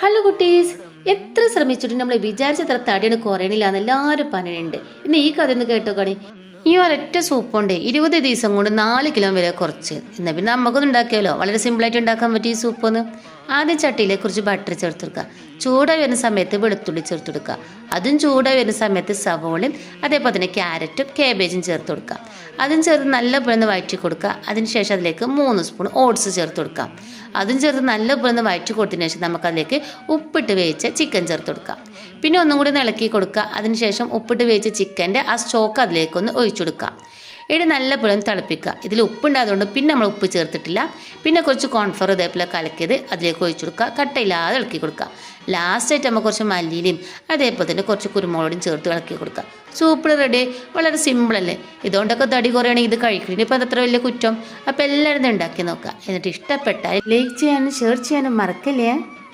Hello കുട്ടീസ്, എത്ര ശ്രമിച്ചിട്ടും നമ്മൾ വിചാരിച്ചത്ര തടിയാണ് കുറയണില്ലാന്ന് എല്ലാവരും പറയുന്നുണ്ട്. ഇന്ന് ഈ കഥ ഒന്ന് കേട്ടോക്കണേ. ഈ ഒരൊറ്റ സൂപ്പുണ്ട് 20 ദിവസം കൊണ്ട് 4 കിലോ വരെ കുറച്ച്. എന്നാൽ പിന്നെ നമുക്കൊന്നും ഉണ്ടാക്കിയാലോ, വളരെ സിമ്പിളായിട്ട് ഉണ്ടാക്കാൻ പറ്റിയ ഈ സൂപ്പൊന്ന്. ആദ്യം ചട്ടിയിലേക്ക് കുറച്ച് ബട്ടർ ചേർത്തെടുക്കുക. ചൂടായി വരുന്ന സമയത്ത് വെളുത്തുള്ളി ചേർത്തെടുക്കുക. അതും ചൂടായി വരുന്ന സമയത്ത് സവോളയും അതേപോലെ തന്നെ ക്യാരറ്റും കാബേജും ചേർത്ത് കൊടുക്കുക. അതും ചേർത്ത് നല്ലപോലെ വഴറ്റി കൊടുക്കുക. അതിനുശേഷം അതിലേക്ക് 3 സ്പൂൺ ഓട്സ് ചേർത്ത് കൊടുക്കുക. അതും ചേർത്ത് നല്ലപോലെ വഴറ്റി കൊടുത്തതിന് ശേഷം നമുക്കതിലേക്ക് ഉപ്പിട്ട് വേവിച്ച ചിക്കൻ ചേർത്ത് കൊടുക്കുക. പിന്നെ ഒന്നും കൂടി ഇളക്കി കൊടുക്കുക. അതിനുശേഷം ഉപ്പിട്ട് വേവിച്ച ചിക്കൻ്റെ ആ സ്റ്റോക്ക് അതിലേക്കൊന്ന് ഒഴിച്ചു കൊടുക്കുക. ഇവിടെ നല്ലപോലെ തിളപ്പിക്കുക. ഇതിൽ ഉപ്പുണ്ടായതുകൊണ്ട് പിന്നെ നമ്മൾ ഉപ്പ് ചേർത്തിട്ടില്ല. പിന്നെ കുറച്ച് കോൺഫ്ലവർ ഇതേപോലെ കലക്കിയത് അതിലേക്ക് ഒഴിച്ചു കൊടുക്കുക. കട്ടയില്ലാതെ ഇളക്കി കൊടുക്കുക. ലാസ്റ്റായിട്ട് നമ്മൾ കുറച്ച് മല്ലിയിലും അതേപോലെ തന്നെ കുറച്ച് കുരുമുളകും ചേർത്ത് ഇളക്കി കൊടുക്കുക. Soup ready. വളരെ സിമ്പിളല്ലേ. ഇതുകൊണ്ടൊക്കെ തടി കുറയണമെങ്കിൽ ഇത് കഴിക്കണം. ഇപ്പം അതത്ര വലിയ കുറ്റം. അപ്പോൾ എല്ലാവരും ഉണ്ടാക്കി നോക്കുക. എന്നിട്ട് ഇഷ്ടപ്പെട്ടാൽ ലൈക്ക് ചെയ്യാനും ഷെയർ ചെയ്യാനും മറക്കല്ലേ.